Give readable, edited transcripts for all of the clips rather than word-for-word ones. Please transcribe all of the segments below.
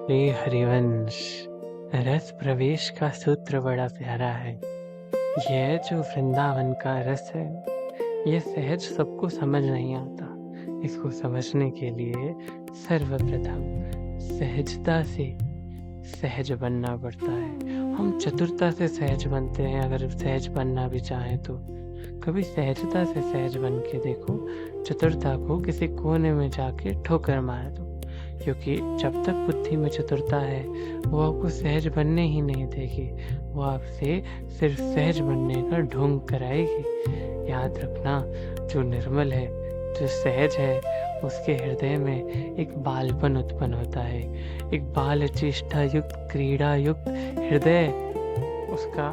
हे हरिवंश, रस प्रवेश का सूत्र बड़ा प्यारा है। यह जो वृंदावन का रस है, यह सहज सबको समझ नहीं आता। इसको समझने के लिए सर्वप्रथम सहजता से सहज बनना पड़ता है। हम चतुरता से सहज बनते हैं, अगर सहज बनना भी चाहें तो। कभी सहजता से सहज बन के देखो, चतुरता को किसी कोने में जाके ठोकर मार दो, क्योंकि जब तक बुद्धि में चतुरता है वो आपको सहज बनने ही नहीं देगी। वो आपसे सिर्फ सहज बनने का ढोंग कराएगी। याद रखना, जो निर्मल है, जो सहज है, उसके हृदय में एक बालपन उत्पन्न होता है। एक बाल चेष्टा युक्त, क्रीड़ा युक्त हृदय उसका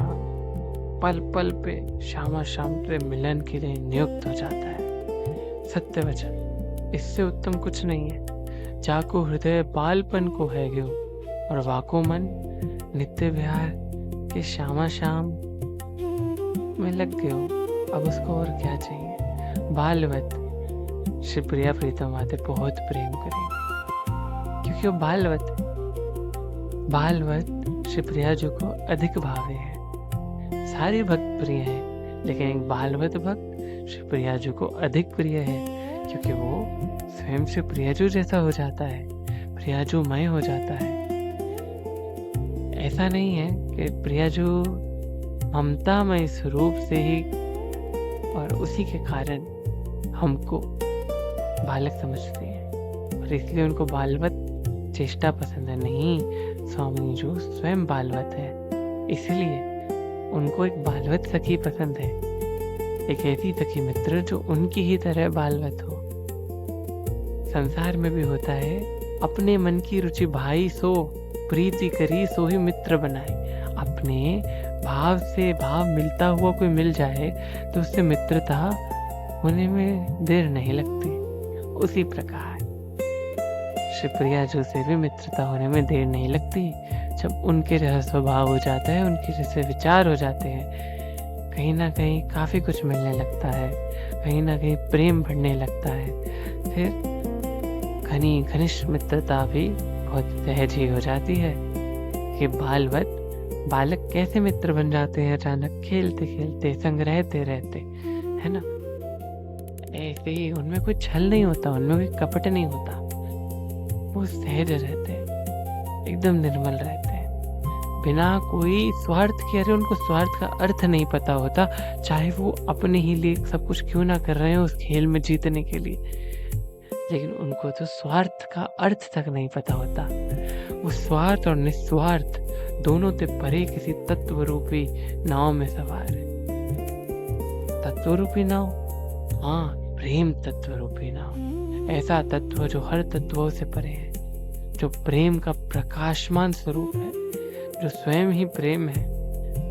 पल पल पे श्यामा शाम से मिलन के लिए नियुक्त हो जाता है। सत्य वचन, इससे उत्तम कुछ नहीं है। जाको हृदय बालपन को है गयो, और वाको मन नित्य विहार के श्यामा शाम में लग गयो। अब उसको और क्या चाहिए। बालवत श्री प्रिया प्रीतम आते बहुत प्रेम करेंगे, क्योंकि वो बालवत श्री प्रिया जी को अधिक भावे है। सारे भक्त प्रिय हैं, लेकिन एक बालवत भक्त श्री प्रिया जी को अधिक प्रिय है, क्योंकि वो स्वयं से प्रियाजू जैसा हो जाता है, प्रियाजूमय हो जाता है। ऐसा नहीं है कि प्रियाजू ममतामय स्वरूप से ही और उसी के कारण हमको बालक समझती है, और इसलिए उनको बालवत चेष्टा पसंद है। नहीं, स्वामी जो स्वयं बालवत है, इसलिए उनको एक बालवत सखी पसंद है। एक ऐसी सखी मित्र जो उनकी ही तरह बालवत हो। संसार में भी होता है, अपने मन की रुचि भाई सो, प्रीति करी सो ही मित्र बनाए। अपने भाव से भाव मिलता हुआ कोई मिल जाए तो उससे मित्रता होने में देर नहीं लगती। उसी प्रकार श्री प्रिया जो से भी मित्रता होने में देर नहीं लगती। जब उनके जैसा स्वभाव हो जाता है, उनके जैसे विचार हो जाते हैं, कहीं ना कहीं काफ़ी कुछ मिलने लगता है, कहीं ना कहीं प्रेम बढ़ने लगता है। फिर घनिष्ठ मित्रता भी बहुत सहज ही हो जाती है। कि बालक कैसे मित्र बन जाते हैं अचानक, खेलते खेलते, संग रहते रहते, है ना। ऐसे ही उनमें कोई छल नहीं होता, उनमें कोई कपट नहीं होता। वो सहज रहते हैं, एकदम निर्मल रहते हैं, बिना कोई स्वार्थ के। अरे उनको स्वार्थ का अर्थ नहीं पता होता, चाहे वो अपने ही लिए सब कुछ क्यों ना कर रहे हो उस खेल में जीतने के लिए, लेकिन उनको तो स्वार्थ का अर्थ तक नहीं पता होता। वो स्वार्थ और निस्वार्थ दोनों से परे किसी तत्व रूपी नाव में सवार है। तत्व रूपी नाव, हाँ, प्रेम तत्व रूपी नाव। ऐसा तत्व जो हर तत्वों से परे है, जो प्रेम का प्रकाशमान स्वरूप है, जो स्वयं ही प्रेम है,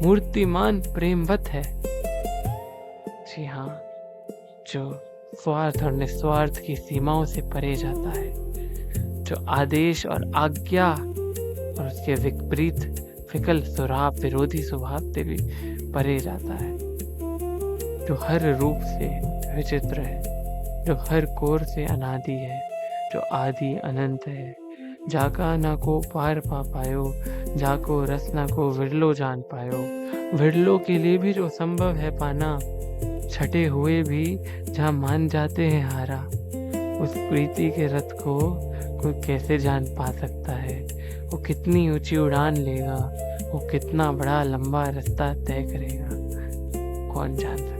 मूर्तिमान प्रेमवत है। जी हाँ, जो स्वार्थ और निस्वार्थ की सीमाओं से परे जाता है, जो आदेश और आज्ञा और उसके विपरीत विकल स्वभाव, विरोधी स्वभाव से भी परे जाता है, जो हर रूप से विचित्र है, जो हर कोर से अनादि है, जो आदि अनंत है। जाका ना को पार पा पायो, जाको रस ना को विरलो जान पायो। विरलो के लिए भी जो संभव है पाना, छटे हुए भी जहाँ मान जाते हैं हारा। उस प्रीति के रथ को कोई कैसे जान पा सकता है। वो कितनी ऊंची उड़ान लेगा, वो कितना बड़ा लंबा रास्ता तय करेगा, कौन जान सकता है।